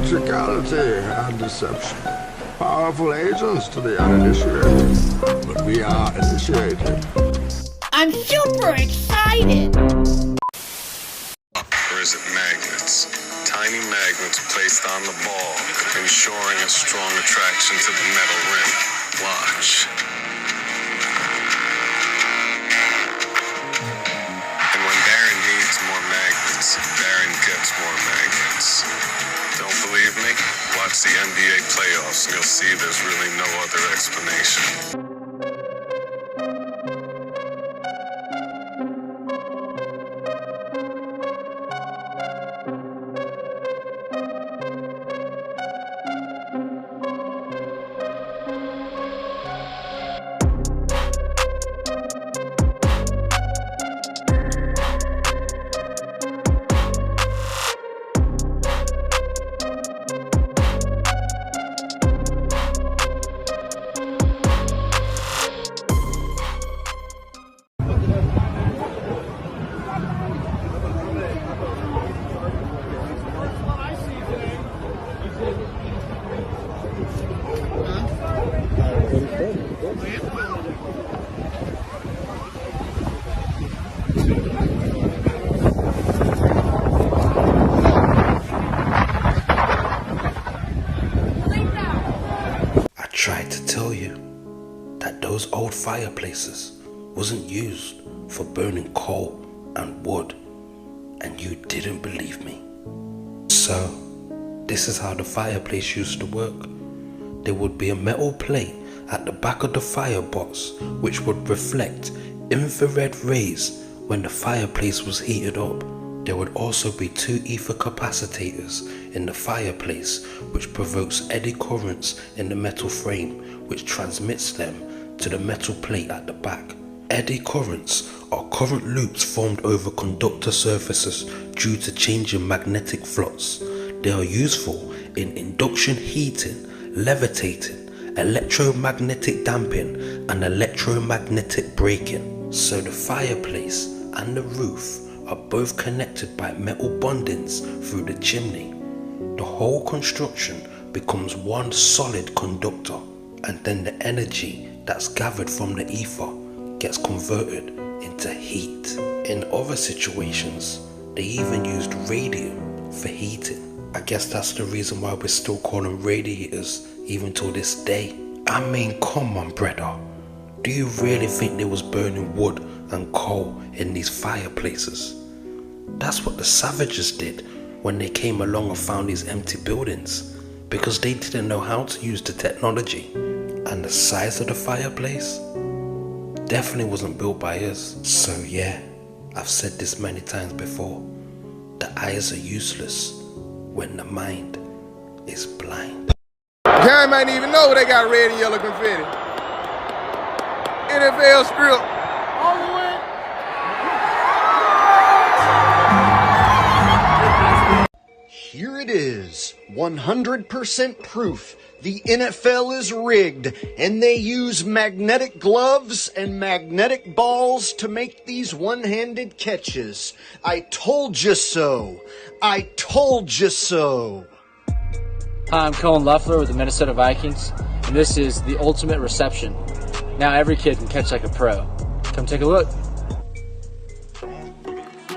theatricality and deception. Powerful agents to the uninitiated, but we are initiated. I'm super excited! Or is it magnets? Tiny magnets placed on the ball, ensuring a strong attraction to the metal rim. Watch. And when Baron needs more magnets, Baron gets more magnets. Don't believe me? Watch the NBA playoffs and you'll see there's really no other explanation. I tried to tell you that those old fireplaces wasn't used for burning coal and wood, and you didn't believe me. So, this is how the fireplace used to work. There would be a metal plate at the back of the firebox which would reflect infrared rays when the fireplace was heated up. There would also be two ether capacitors in the fireplace which provokes eddy currents in the metal frame which transmits them to the metal plate at the back. Eddy currents are current loops formed over conductor surfaces due to changing magnetic flux. They are useful in induction heating, levitating, electromagnetic damping and electromagnetic braking. So the fireplace and the roof are both connected by metal bondings through the chimney. The whole construction becomes one solid conductor, and then the energy that's gathered from the ether gets converted into heat. In other situations, they even used radium for heating. I guess that's the reason why we're still calling radiators even till this day. I mean, come on, brother. Do you really think they was burning wood and coal in these fireplaces? That's what the savages did when they came along and found these empty buildings, because they didn't know how to use the technology. And the size of the fireplace definitely wasn't built by us. So yeah, I've said this many times before. The eyes are useless when the mind is blind. Game ain't even know they got red and yellow confetti. NFL script. All the way. Here it is, 100% proof. The NFL is rigged, and they use magnetic gloves and magnetic balls to make these one-handed catches. I told you so. I told you so. Hi, I'm Cohen Leffler with the Minnesota Vikings, and this is the Ultimate Reception. Now every kid can catch like a pro. Come take a look.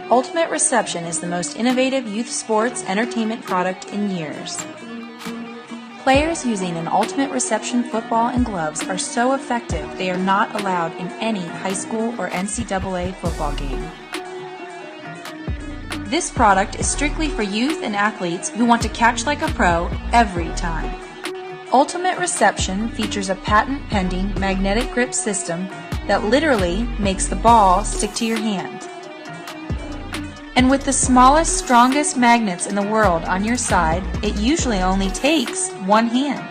Ultimate Reception is the most innovative youth sports entertainment product in years. Players using an Ultimate Reception football and gloves are so effective they are not allowed in any high school or NCAA football game. This product is strictly for youth and athletes who want to catch like a pro every time. Ultimate Reception features a patent-pending magnetic grip system that literally makes the ball stick to your hand. And with the smallest, strongest magnets in the world on your side, it usually only takes one hand.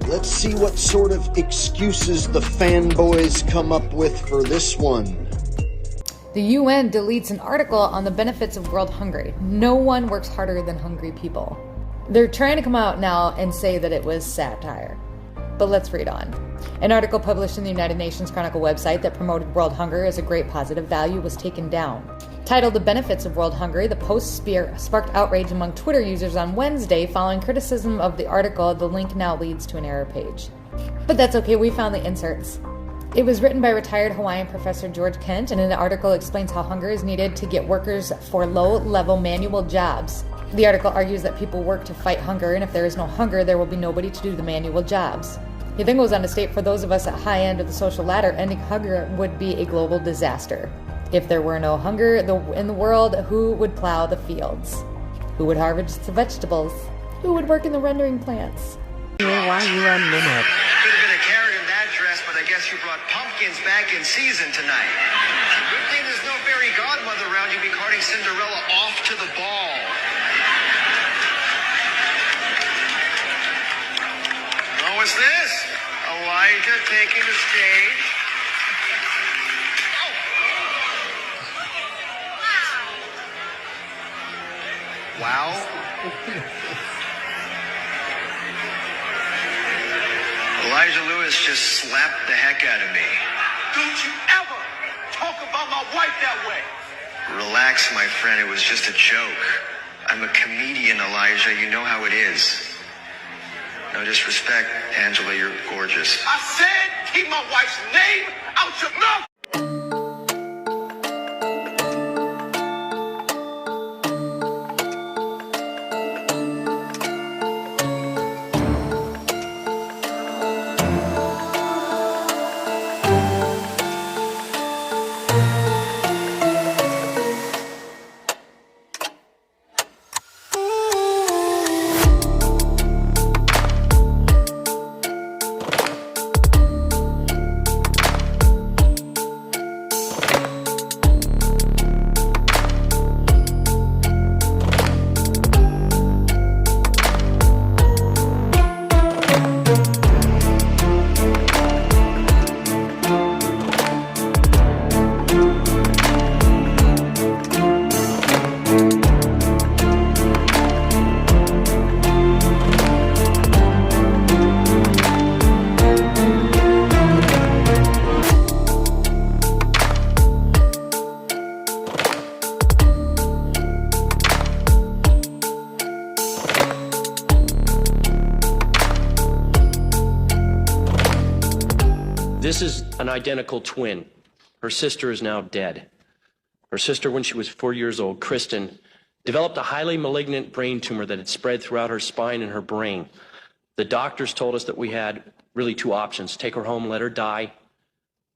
Let's see what sort of excuses the fanboys come up with for this one. The UN deletes an article on the benefits of World Hunger. No one works harder than hungry people. They're trying to come out now and say that it was satire. But let's read on. An article published in the United Nations Chronicle website that promoted world hunger as a great positive value was taken down. Titled The Benefits of World Hunger, the post sparked outrage among Twitter users on Wednesday following criticism of the article. The link now leads to an error page. But that's okay, we found the inserts. It was written by retired Hawaiian professor George Kent, and in the article explains how hunger is needed to get workers for low-level manual jobs. The article argues that people work to fight hunger, and if there is no hunger, there will be nobody to do the manual jobs. He then goes on to state, for those of us at high end of the social ladder, ending hunger would be a global disaster. If there were no hunger in the world, who would plow the fields? Who would harvest the vegetables? Who would work in the rendering plants? Why are you running them up? Could have been a carrot in that dress, but I guess you brought pumpkins back in season tonight. Good thing there's no fairy godmother around. You'd be carting Cinderella off to the ball. Oh, what's this? Elijah taking the stage. Wow. Elijah Lewis just slapped the heck out of me. Don't you ever talk about my wife that way. Relax, my friend. It was just a joke. I'm a comedian, Elijah. You know how it is. No disrespect, Angela. You're gorgeous. I said keep my wife's name out your mouth. This is an identical twin. Her sister is now dead. Her sister, when she was 4 years old, Kristen, developed a highly malignant brain tumor that had spread throughout her spine and her brain. The doctors told us that we had really two options: take her home, let her die,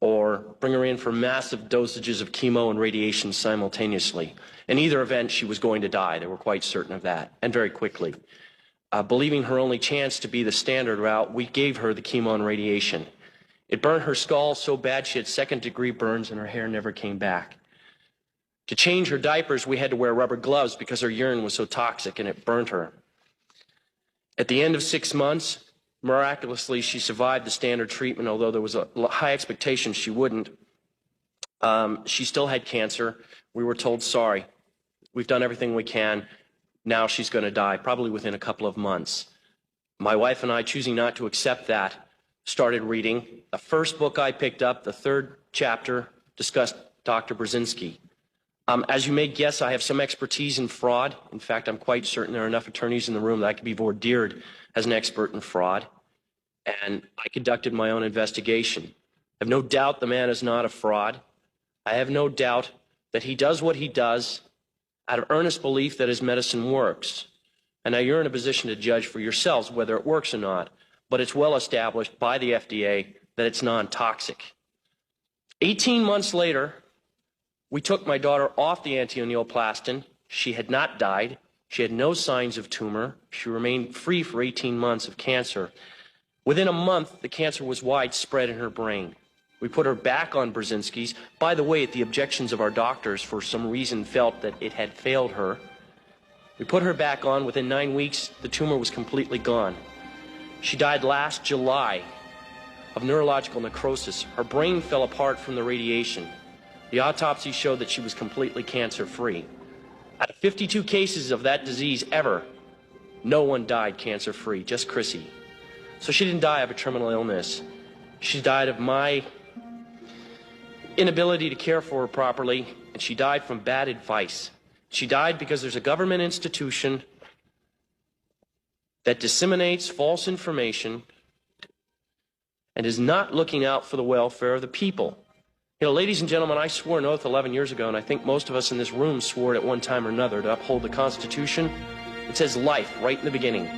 or bring her in for massive dosages of chemo and radiation simultaneously. In either event, she was going to die. They were quite certain of that, and very quickly. Believing her only chance to be the standard route, we gave her the chemo and radiation. It burned her skull so bad she had second-degree burns and her hair never came back. To change her diapers, we had to wear rubber gloves because her urine was so toxic and it burned her. At the end of 6 months, miraculously, she survived the standard treatment, although there was a high expectation she wouldn't. She still had cancer. We were told, sorry, we've done everything we can. Now she's going to die, probably within a couple of months. My wife and I, choosing not to accept that, started reading. The first book I picked up, the third chapter, discussed Dr. Brzezinski. As you may guess, I have some expertise in fraud. In fact, I'm quite certain there are enough attorneys in the room that I could be vordeered as an expert in fraud. And I conducted my own investigation. I have no doubt the man is not a fraud. I have no doubt that he does what he does out of earnest belief that his medicine works. And now you're in a position to judge for yourselves whether it works or not. But it's well established by the FDA that it's non-toxic. 18 months later, we took my daughter off the anti-neoplastin. She had not died. She had no signs of tumor. She remained free for 18 months of cancer. Within a month, the cancer was widespread in her brain. We put her back on Brzezinski's. By the way, at the objections of our doctors, for some reason felt that it had failed her. We put her back on. Within 9 weeks, the tumor was completely gone. She died last July of neurological necrosis. Her brain fell apart from the radiation. The autopsy showed that she was completely cancer-free. Out of 52 cases of that disease ever, no one died cancer-free, just Chrissy. So she didn't die of a terminal illness. She died of my inability to care for her properly and she died from bad advice. She died because there's a government institution that disseminates false information and is not looking out for the welfare of the people. You know, ladies and gentlemen, I swore an oath 11 years ago, and I think most of us in this room swore it at one time or another, to uphold the Constitution. It says life right in the beginning.